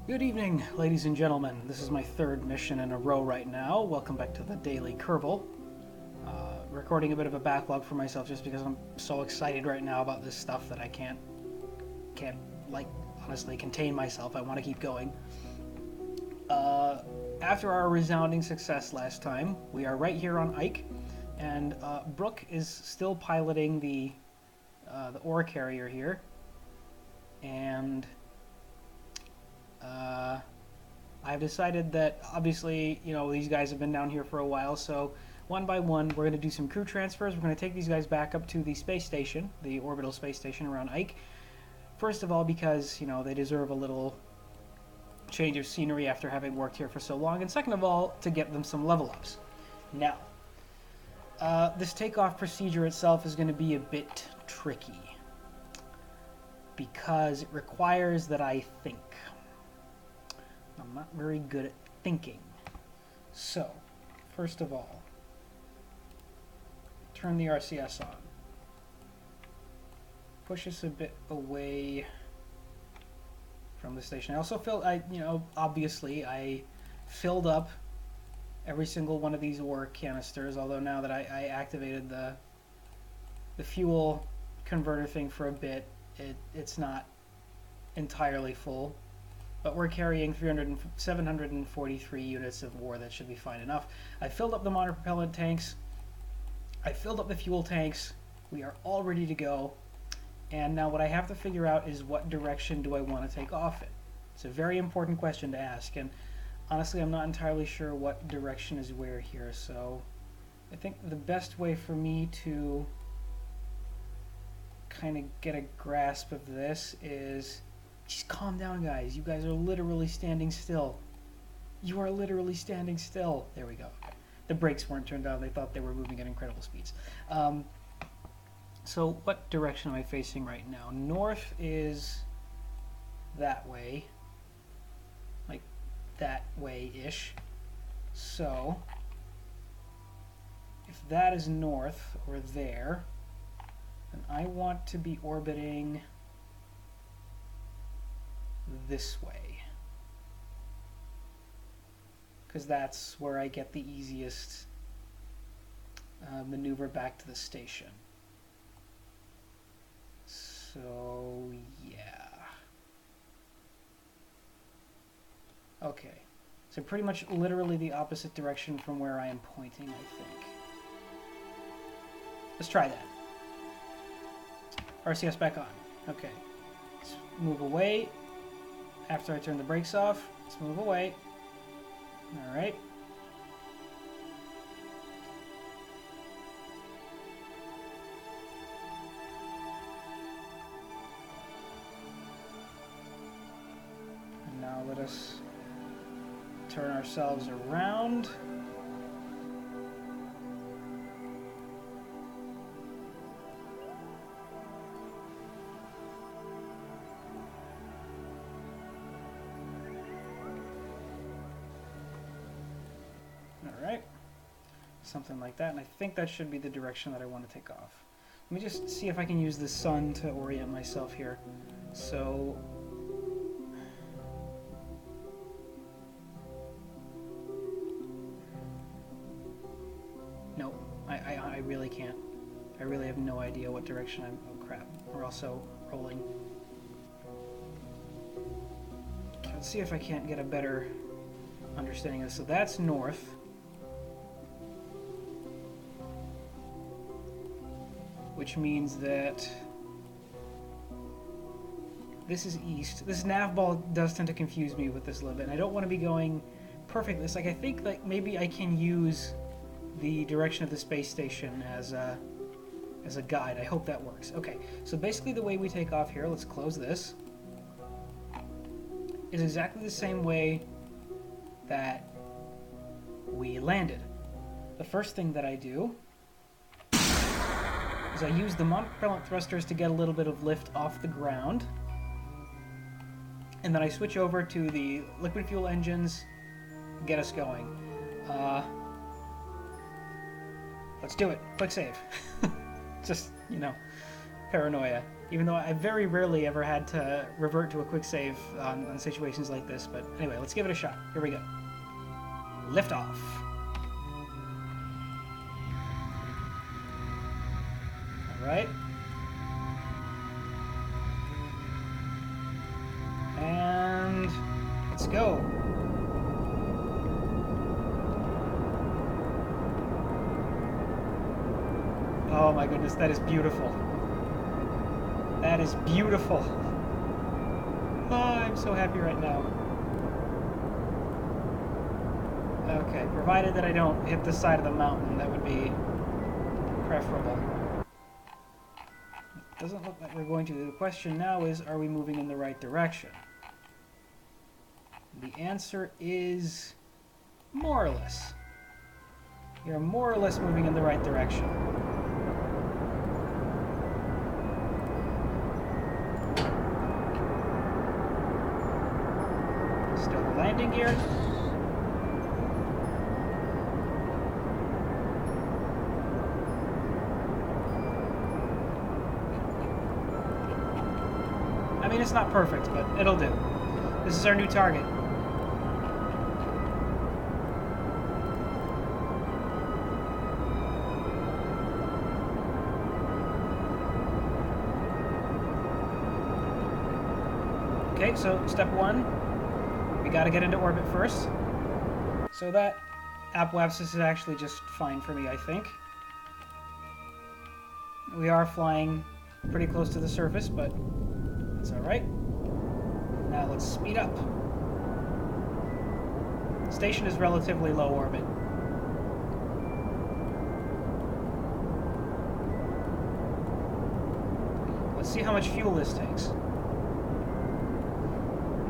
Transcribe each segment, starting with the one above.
Good evening, ladies and gentlemen. This is my third mission in a row right now. Welcome back to the Daily Kerbal. Recording a bit of a backlog for myself just because I'm so excited right now about this stuff that I can't like honestly contain myself. I want to keep going. After our resounding success last time, we are right here on Ike, and Brooke is still piloting the ore carrier here, and I've decided that obviously, these guys have been down here for a while, so one by one, we're going to do some crew transfers. We're going to take these guys back up to the space station, the orbital space station around Ike. First of all, because, they deserve a little change of scenery after having worked here for so long, and second of all, to get them some level ups. Now, this takeoff procedure itself is going to be a bit tricky because it requires that I think. I'm not very good at thinking. So, first of all, turn the RCS on. Push us a bit away from the station. I also obviously I filled up every single one of these ore canisters, although now that I activated the fuel converter thing for a bit, it's not entirely full. But we're carrying 743 units of ore. That should be fine enough. I filled up the monopropellant tanks. I filled up the fuel tanks. We are all ready to go. And now what I have to figure out is what direction do I want to take off in? It's a very important question to ask. And honestly, I'm not entirely sure what direction is where here. So I think the best way for me to kind of get a grasp of this is... Just calm down, guys. You guys are literally standing still. You are literally standing still. There we go. The brakes weren't turned on. They thought they were moving at incredible speeds. So what direction am I facing right now? North is that way. Like that way-ish. So if that is north or there, then I want to be orbiting this way, because that's where I get the easiest maneuver back to the station. So yeah, okay, so pretty much literally the opposite direction from where I am pointing, I think. Let's try that. RCS back on. Okay, let's move away. After I turn the brakes off, let's move away. Alright. And now let us turn ourselves around. Something like that, and I think that should be the direction that I want to take off. Let me just see if I can use the sun to orient myself here. So no, I really can't. I really have no idea what direction I'm... Oh crap, we're also rolling. Okay, let's see if I can't get a better understanding of this. So that's north. Which means that this is east. This nav ball does tend to confuse me with this a little bit, and I don't want to be going perfectly. It's like I think that maybe I can use the direction of the space station as a guide. I hope that works. Okay, so basically the way we take off here, let's close this, is exactly the same way that we landed. The first thing that I do is I use the monopropellant thrusters to get a little bit of lift off the ground, and then I switch over to the liquid fuel engines, get us going. Let's do it. Quick save. Just, paranoia. Even though I very rarely ever had to revert to a quick save on situations like this. But anyway, let's give it a shot. Here we go. Lift off. All right. And let's go. Oh my goodness, that is beautiful. That is beautiful. Oh, I'm so happy right now. Okay, provided that I don't hit the side of the mountain, that would be preferable. It doesn't look like we're going to. The question now is, are we moving in the right direction? The answer is more or less. You're more or less moving in the right direction. Still the landing gear. I mean, it's not perfect, but it'll do. This is our new target. Okay, so step one, we got to get into orbit first. So that apoapsis is actually just fine for me, I think. We are flying pretty close to the surface, but it's alright. Now let's speed up. Station is relatively low orbit. Let's see how much fuel this takes.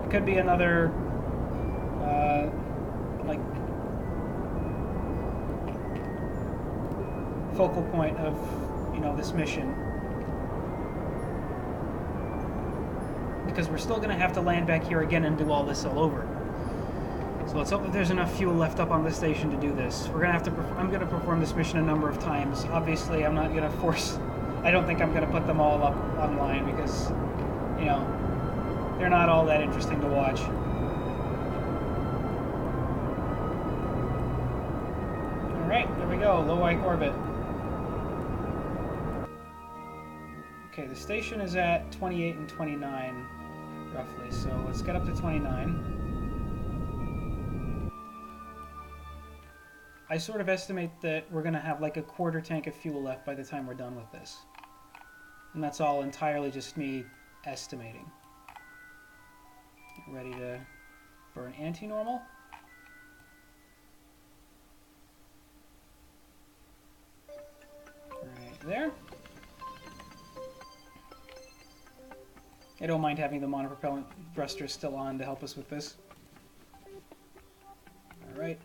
It could be another, like, focal point of, you know, this mission. Because we're still going to have to land back here again and do all this all over. So let's hope that there's enough fuel left up on the station to do this. We're going to have to. I'm going to perform this mission a number of times. Obviously, I'm not going to force. I don't think I'm going to put them all up online because, you know, they're not all that interesting to watch. All right, there we go. Low orbit. Okay, the station is at 28 and 29, roughly, so let's get up to 29. I sort of estimate that we're going to have like a quarter tank of fuel left by the time we're done with this. And that's all entirely just me estimating. Ready to burn anti-normal. Right there. I don't mind having the monopropellant thrusters still on to help us with this. Alright.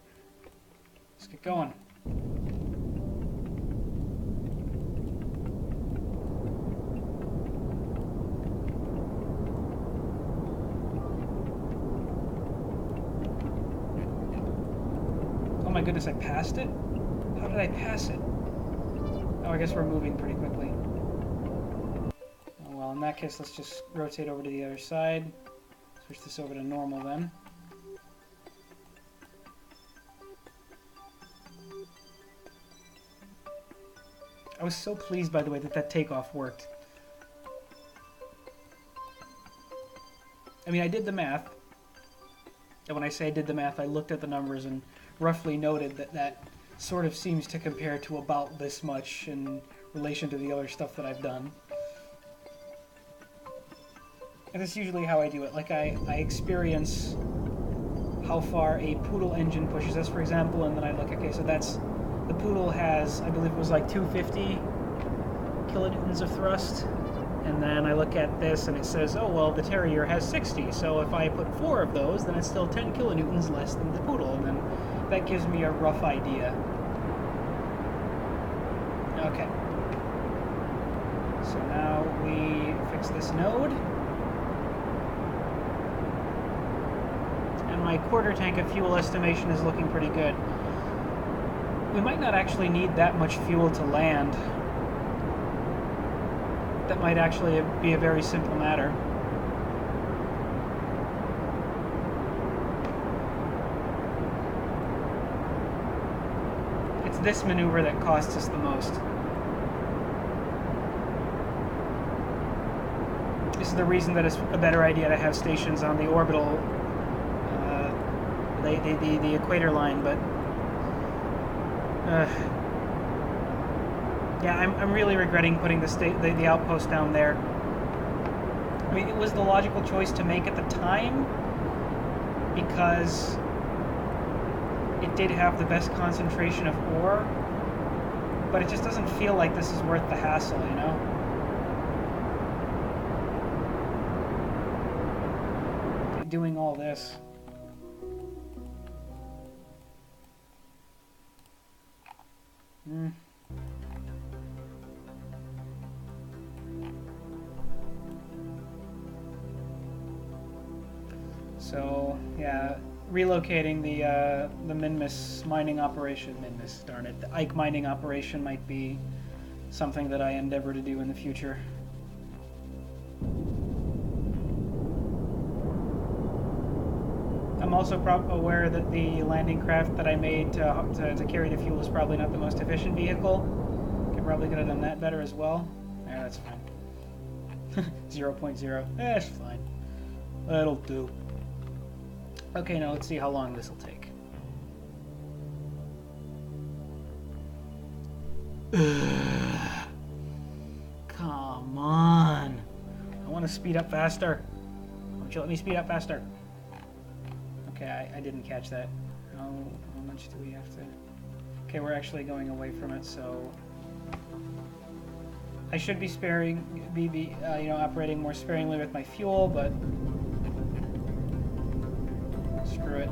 Let's get going. Oh my goodness, I passed it? How did I pass it? Oh, I guess we're moving pretty quickly. Well, in that case, let's just rotate over to the other side. Switch this over to normal then. I was so pleased, by the way, that that takeoff worked. I mean, I did the math. And when I say I did the math, I looked at the numbers and roughly noted that that sort of seems to compare to about this much in relation to the other stuff that I've done. And that's usually how I do it. Like, I experience how far a Poodle engine pushes us, for example, and then I look, okay, so that's... The Poodle has, I believe it was like 250 kilonewtons of thrust. And then I look at this and it says, oh, well, the Terrier has 60. So if I put 4 of those, then it's still 10 kilonewtons less than the Poodle. And then that gives me a rough idea. Okay. So now we fix this node. And my quarter tank of fuel estimation is looking pretty good. We might not actually need that much fuel to land. that might actually be a very simple matter. It's this maneuver that costs us the most. This is the reason that it's a better idea to have stations on the orbital, the equator line, but yeah, I'm really regretting putting the outpost down there. I mean, it was the logical choice to make at the time because it did have the best concentration of ore, but it just doesn't feel like this is worth the hassle, you know? Doing all this. So, yeah, relocating the Minmus mining operation, darn it, the Ike mining operation might be something that I endeavor to do in the future. I'm also aware that the landing craft that I made to carry the fuel is probably not the most efficient vehicle. Probably could have done that better as well. Yeah, that's fine. 0.0. That's fine. That'll do. Okay, now let's see how long this will take. Come on. I want to speed up faster. Why don't you let me speed up faster? Okay, I didn't catch that. How much do we have to... Okay, we're actually going away from it, so... I should be operating more sparingly with my fuel, but screw it.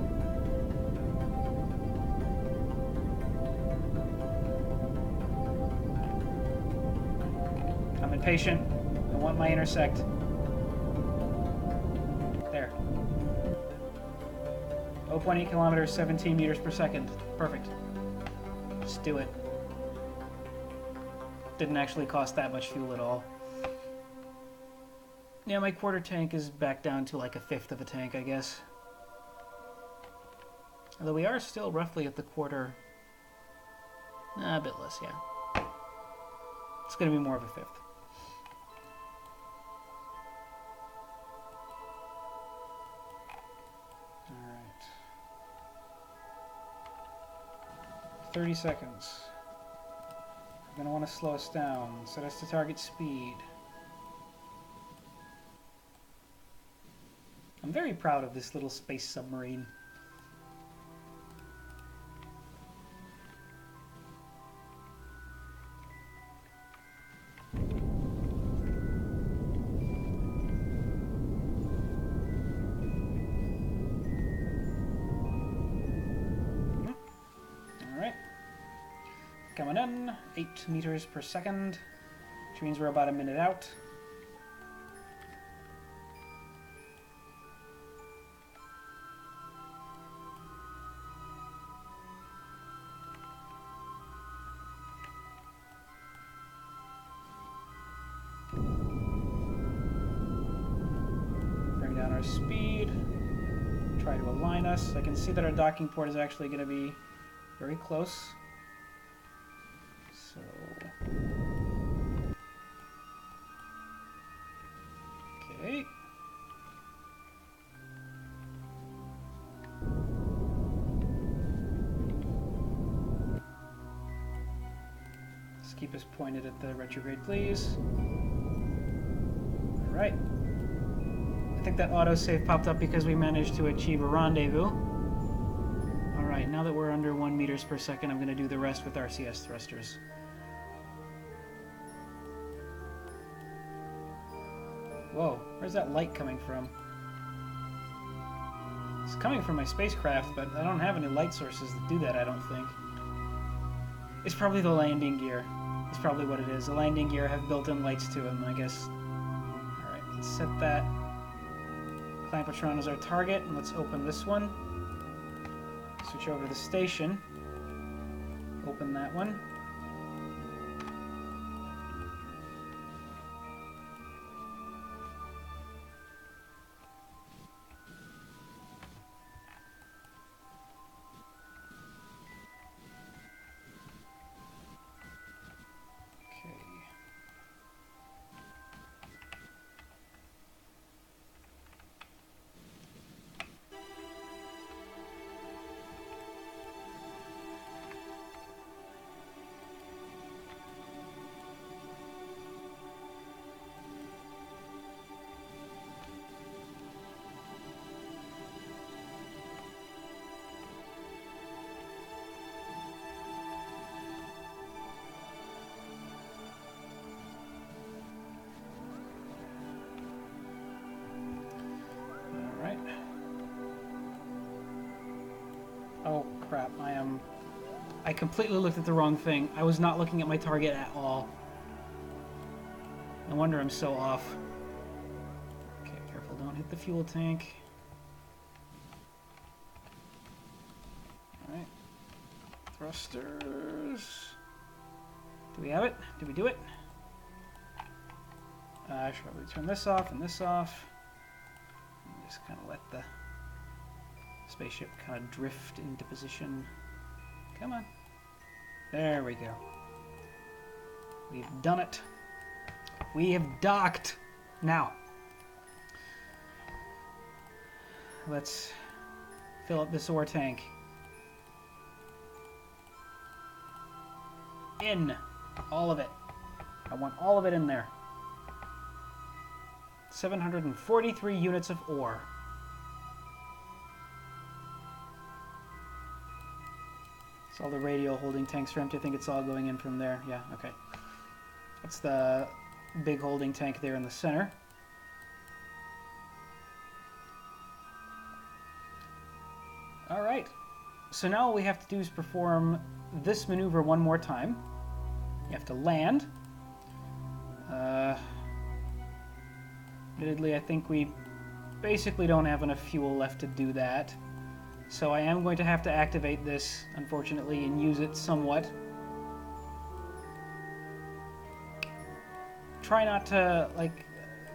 I'm impatient. I want my intersect. There. 0.8 kilometers, 17 meters per second. Perfect. Just do it. Didn't actually cost that much fuel at all. Yeah, my quarter tank is back down to like a fifth of a tank, I guess. Although we are still roughly at the quarter. A bit less, yeah. It's going to be more of a fifth. Alright. 30 seconds. I'm going to want to slow us down, set us to target speed. I'm very proud of this little space submarine. Coming in, 8 meters per second, which means we're about a minute out. Bring down our speed, try to align us. I can see that our docking port is actually going to be very close. So, okay. Just keep us pointed at the retrograde, please. All right. I think that autosave popped up because we managed to achieve a rendezvous. All right, now that we're under 1 meters per second, I'm going to do the rest with RCS thrusters. Whoa, where's that light coming from? It's coming from my spacecraft, but I don't have any light sources that do that, I don't think. It's probably the landing gear. That's probably what it is. The landing gear have built-in lights to them, I guess. Alright, let's set that Clampatron as our target, and let's open this one. Switch over to the station. Open that one. crap. I completely looked at the wrong thing. I was not looking at my target at all. No wonder I'm so off. Okay, careful, don't hit the fuel tank. Alright. Thrusters. Do we have it? Did we do it? I should probably turn this off and this off. And just kind of let the spaceship kind of drift into position. Come on. There we go. We've done it. We have docked. Now, let's fill up this ore tank. In. All of it. I want all of it in there. 743 units of ore. So all the radial holding tanks are empty. I think it's all going in from there. Yeah, okay. That's the big holding tank there in the center. Alright. So now all we have to do is perform this maneuver one more time. You have to land. Admittedly, I think we basically don't have enough fuel left to do that. So I am going to have to activate this, unfortunately, and use it somewhat. Try not to, like,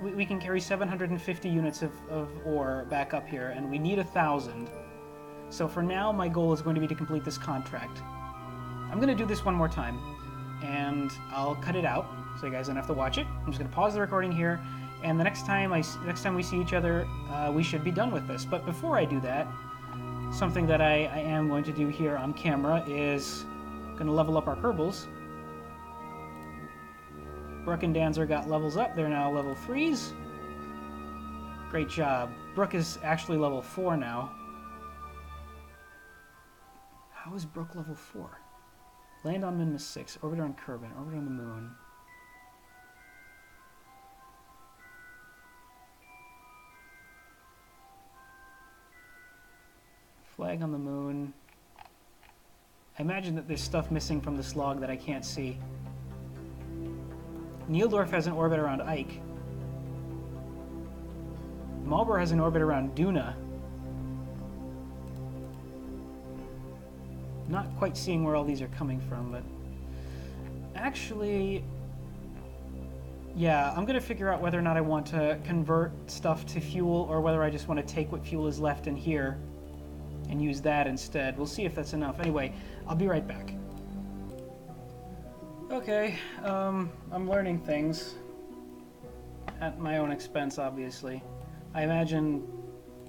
we can carry 750 units of ore back up here, and we need 1,000. So for now, my goal is going to be to complete this contract. I'm going to do this one more time, and I'll cut it out, so you guys don't have to watch it. I'm just going to pause the recording here, and the next time we see each other, we should be done with this. But before I do that, something that I am going to do here on camera is going to level up our Kerbals. Brooke and Danzer got levels up. They're now level 3s. Great job. Brooke is actually level 4 now. How is Brooke level 4? Land on Minmus 6. Orbiter on Kerbin. Orbiter on the moon. Flag on the moon. I imagine that there's stuff missing from this log that I can't see. Nieldorf has an orbit around Ike. Marlborough has an orbit around Duna. Not quite seeing where all these are coming from, but actually, yeah, I'm going to figure out whether or not I want to convert stuff to fuel or whether I just want to take what fuel is left in here and use that instead. We'll see if that's enough. Anyway, I'll be right back. Okay, I'm learning things at my own expense, obviously. I imagine,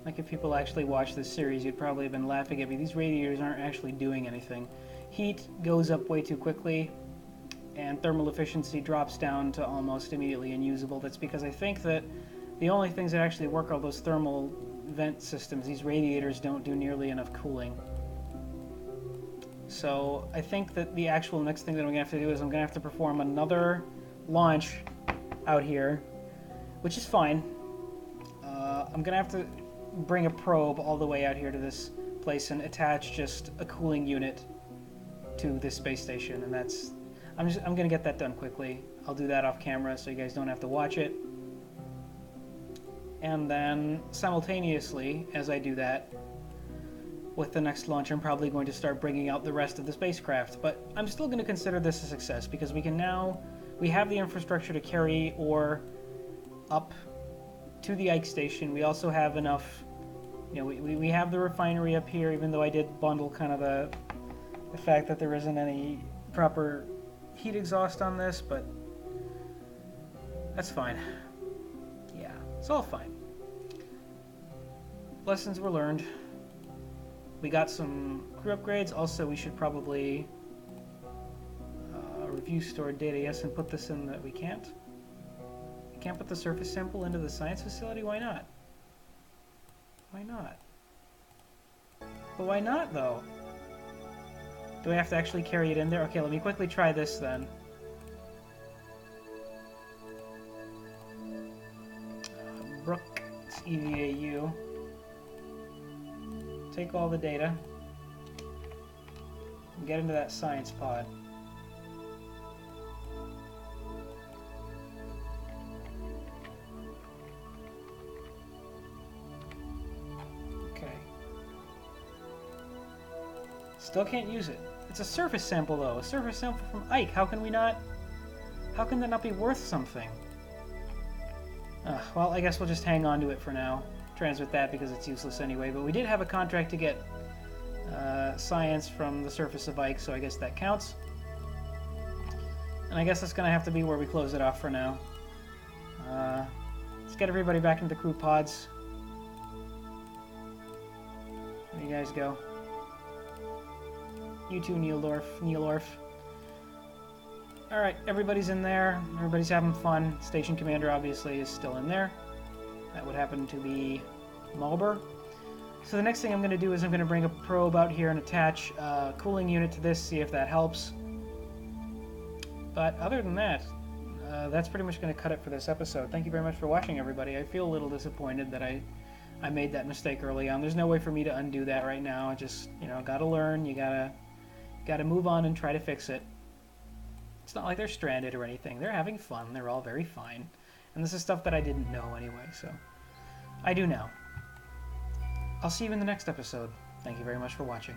like, if people actually watch this series, you'd probably have been laughing at me. These radiators aren't actually doing anything. Heat goes up way too quickly, and thermal efficiency drops down to almost immediately unusable. That's because I think that the only things that actually work are those thermal vent systems. These radiators don't do nearly enough cooling. So I think that the actual next thing that I'm going to have to do is I'm going to have to perform another launch out here, which is fine. I'm going to have to bring a probe all the way out here to this place and attach just a cooling unit to this space station, and that's... I'm going to get that done quickly. I'll do that off camera so you guys don't have to watch it. And then simultaneously, as I do that, with the next launch, I'm probably going to start bringing out the rest of the spacecraft. But I'm still going to consider this a success because we have the infrastructure to carry ore up to the Ike station. We also have enough, you know, we have the refinery up here, even though I did bundle kind of the fact that there isn't any proper heat exhaust on this, but that's fine. Yeah, it's all fine. Lessons were learned. We got some crew upgrades. Also, we should probably review stored data. Yes, and put this in that we can't. We can't put the surface sample into the science facility? Why not? Why not? But why not, though? Do I have to actually carry it in there? Okay, let me quickly try this then. Brooke, it's EVAU. Take all the data. and get into that science pod. Okay. Still can't use it. It's a surface sample, though. A surface sample from Ike. How can we not... How can that not be worth something? Well, I guess we'll just hang on to it for now. Transmit that because it's useless anyway. But we did have a contract to get science from the surface of Ike, so I guess that counts. And I guess that's going to have to be where we close it off for now. Let's get everybody back into the crew pods. There you guys go. You too, Neilorf. Alright, everybody's in there. Everybody's having fun. Station Commander, obviously, is still in there. That would happen to be Mulber. So the next thing I'm going to do is I'm going to bring a probe out here and attach a cooling unit to this, see if that helps. But other than that, that's pretty much going to cut it for this episode. Thank you very much for watching, everybody. I feel a little disappointed that I made that mistake early on. There's no way for me to undo that right now. I just, gotta learn. You gotta move on and try to fix it. It's not like they're stranded or anything. They're having fun. They're all very fine. And this is stuff that I didn't know anyway, so I do now. I'll see you in the next episode. Thank you very much for watching.